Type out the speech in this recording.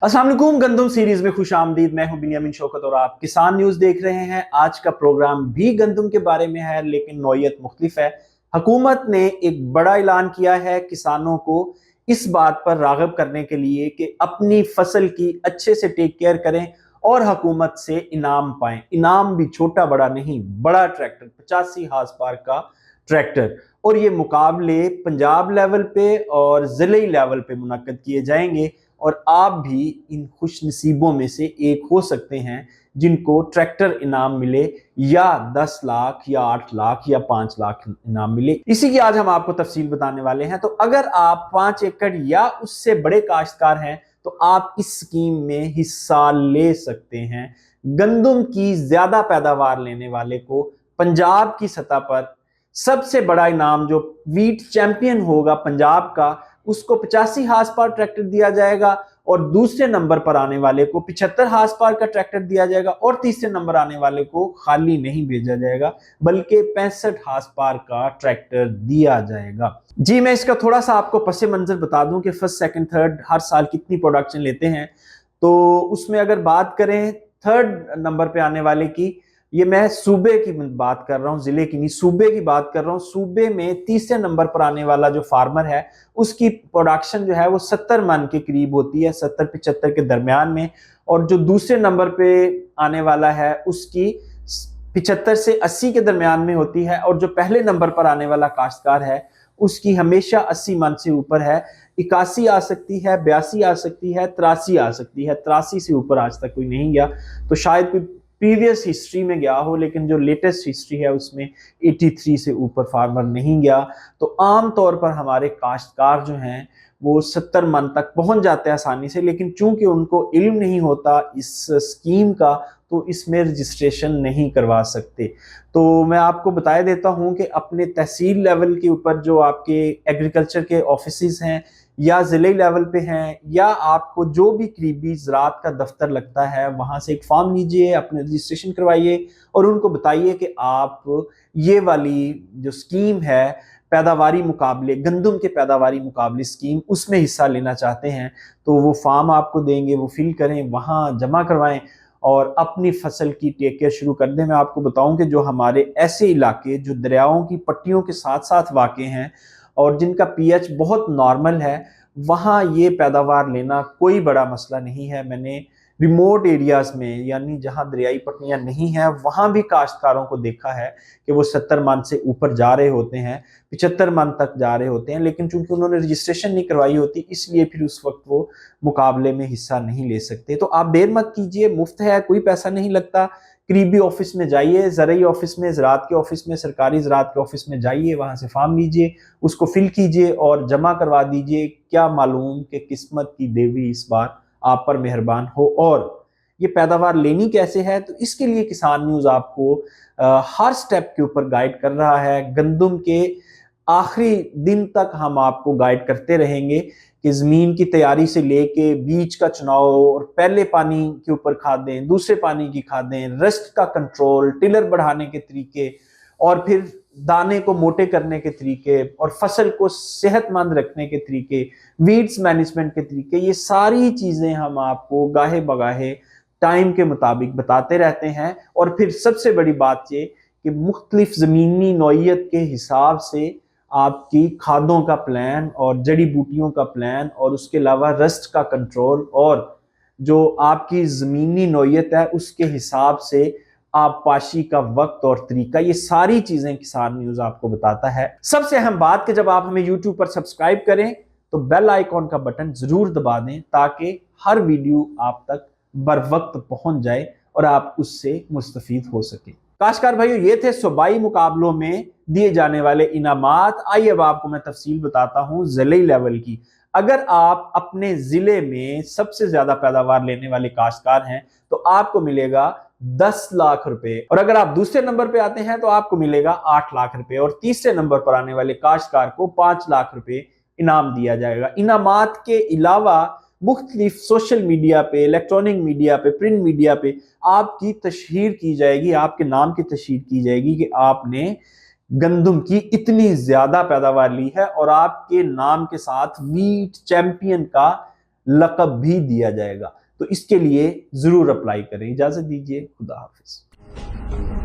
अस्सलाम वालेकुम। गंदम सीरीज में खुश आमदीद। मैं हूं बिन्यामिन शौकत और आप किसान न्यूज देख रहे हैं। आज का प्रोग्राम भी गंदम के बारे में है, लेकिन नौयत मुख्तलिफ है। हुकूमत ने एक बड़ा ऐलान किया है किसानों को इस बात पर राग़िब करने के लिए कि अपनी फसल की अच्छे से टेक केयर करें और हुकूमत से इनाम पाएं। इनाम भी छोटा बड़ा नहीं, बड़ा ट्रैक्टर, 85 हार्स पावर का ट्रैक्टर। और ये मुकाबले पंजाब लेवल पे और जिले लेवल पे मुनक्कद किए जाएंगे और आप भी इन खुश नसीबों में से एक हो सकते हैं जिनको ट्रैक्टर इनाम मिले, या 10 लाख या 8 लाख या 5 लाख इनाम मिले। इसी की आज हम आपको तफसील बताने वाले हैं। तो अगर आप 5 एकड़ या उससे बड़े काश्तकार हैं तो आप इस स्कीम में हिस्सा ले सकते हैं। गंदम की ज्यादा पैदावार लेने वाले को पंजाब की सतह पर सबसे बड़ा इनाम, जो वीट चैंपियन होगा पंजाब का, उसको 85 हार्स पावर ट्रैक्टर दिया जाएगा और दूसरे नंबर पर आने वाले को 75 हार्स पावर का ट्रैक्टर दिया जाएगा और तीसरे नंबर आने वाले को खाली नहीं भेजा जाएगा बल्कि 65 हार्स पावर का ट्रैक्टर दिया जाएगा। जी, मैं इसका थोड़ा सा आपको पस मंजर बता दूं कि फर्स्ट सेकंड थर्ड हर साल कितनी प्रोडक्शन लेते हैं। तो उसमें अगर बात करें थर्ड नंबर पे आने वाले की, ये मैं सूबे की बात कर रहा हूं, जिले की नहीं, सूबे की बात कर रहा हूं। सूबे में तीसरे नंबर पर आने वाला जो फार्मर है उसकी प्रोडक्शन जो है वो 70 मन के करीब होती है, 70-75 के दरमियान में। और जो दूसरे नंबर पे आने वाला है उसकी 75 से 80 के दरमियान में होती है। और जो पहले नंबर पर आने वाला काश्तकार है उसकी हमेशा 80 मन से ऊपर है। 81 आ सकती है, 82 आ सकती है, 83 आ सकती है। 83 से ऊपर आज तक कोई नहीं गया, तो शायद कोई प्रीवियस हिस्ट्री में गया हो, लेकिन जो लेटेस्ट हिस्ट्री है उसमें 83 से ऊपर फार्मर नहीं गया। तो आम तौर पर हमारे काश्तकार जो हैं वो 70 मन तक पहुंच जाते हैं आसानी से, लेकिन चूंकि उनको इल्म नहीं होता इस स्कीम का तो इसमें रजिस्ट्रेशन नहीं करवा सकते। तो मैं आपको बताया देता हूं कि अपने तहसील लेवल के ऊपर जो आपके एग्रीकल्चर के ऑफिसेज हैं या जिले लेवल पे हैं, या आपको जो भी करीबी ज़राअत का दफ्तर लगता है वहां से एक फॉर्म लीजिए, अपने रजिस्ट्रेशन करवाइए और उनको बताइए कि आप ये वाली जो स्कीम है पैदावारी मुकाबले, गंदम के पैदावारी मुकाबले स्कीम, उसमें हिस्सा लेना चाहते हैं। तो वो फॉर्म आपको देंगे, वो फिल करें, वहाँ जमा करवाएं और अपनी फसल की टेक केयर शुरू कर दें। मैं आपको बताऊं कि जो हमारे ऐसे इलाके जो दरियाओं की पट्टियों के साथ साथ वाक़े हैं और जिनका पीएच बहुत नॉर्मल है, वहाँ ये पैदावार लेना कोई बड़ा मसला नहीं है। मैंने रिमोट एरियाज में, यानी जहाँ दरियाई पट्टियाँ नहीं हैं, वहाँ भी काश्तकारों को देखा है कि वो 70 मन से ऊपर जा रहे होते हैं, 75 मन तक जा रहे होते हैं, लेकिन चूंकि उन्होंने रजिस्ट्रेशन नहीं करवाई होती इसलिए फिर उस वक्त वो मुकाबले में हिस्सा नहीं ले सकते। तो आप देर मत कीजिए, मुफ्त है, कोई पैसा नहीं लगता। करीबी ऑफिस में जाइए, ज़राई ऑफिस में, ज़राअत के ऑफिस में, सरकारी ज़राअत के ऑफिस में जाइए, वहाँ से फॉर्म लीजिए, उसको फिल कीजिए और जमा करवा दीजिए। क्या मालूम कि किस्मत की देवी इस बार आप पर मेहरबान हो। और ये पैदावार लेनी कैसे है, तो इसके लिए किसान न्यूज़ आपको हर स्टेप के ऊपर गाइड कर रहा है। गंदम के आखिरी दिन तक हम आपको गाइड करते रहेंगे कि जमीन की तैयारी से लेके बीज का चुनाव और पहले पानी के ऊपर खादें, दूसरे पानी की खादें, रस्ट का कंट्रोल, टिलर बढ़ाने के तरीके और फिर दाने को मोटे करने के तरीके और फसल को सेहतमंद रखने के तरीके, वीड्स मैनेजमेंट के तरीके, ये सारी चीजें हम आपको गाहे बगाहे टाइम के मुताबिक बताते रहते हैं। और फिर सबसे बड़ी बात ये कि मुख्तलिफ ज़मीनी नौइयत के हिसाब से आपकी खादों का प्लान और जड़ी बूटियों का प्लान और उसके अलावा रस्ट का कंट्रोल और जो आपकी ज़मीनी नौइयत है उसके हिसाब से आप पाशी का वक्त और तरीका, ये सारी चीज़ें किसान न्यूज़ आपको बताता है। सबसे अहम बात कि जब आप हमें यूट्यूब पर सब्सक्राइब करें तो बेल आइकॉन का बटन ज़रूर दबा दें ताकि हर वीडियो आप तक बर वक्त पहुंच जाए और आप उससे मुस्तफीद हो सके। काश्तकार भाइयों, ये थे सूबाई मुकाबलों में दिए जाने वाले इनामात। आइए अब आपको मैं तफसील बताता हूं जिले लेवल की। अगर आप अपने जिले में सबसे ज्यादा पैदावार लेने वाले काश्तकार हैं तो आपको मिलेगा 10 लाख रुपए, और अगर आप दूसरे नंबर पे आते हैं तो आपको मिलेगा 8 लाख रुपए, और तीसरे नंबर पर आने वाले काश्तकार को 5 लाख रुपए इनाम दिया जाएगा। इनामात के अलावा मुख्तलिफ सोशल मीडिया पे, इलेक्ट्रॉनिक मीडिया पे, प्रिंट मीडिया पे आपकी तशहीर की जाएगी, आपके नाम की तशहीर की जाएगी कि आपने गंदम की इतनी ज्यादा पैदावार ली है और आपके नाम के साथ वीट चैंपियन का लक़ब भी दिया जाएगा। तो इसके लिए जरूर अप्लाई करें। इजाजत दीजिए, खुदा हाफिज।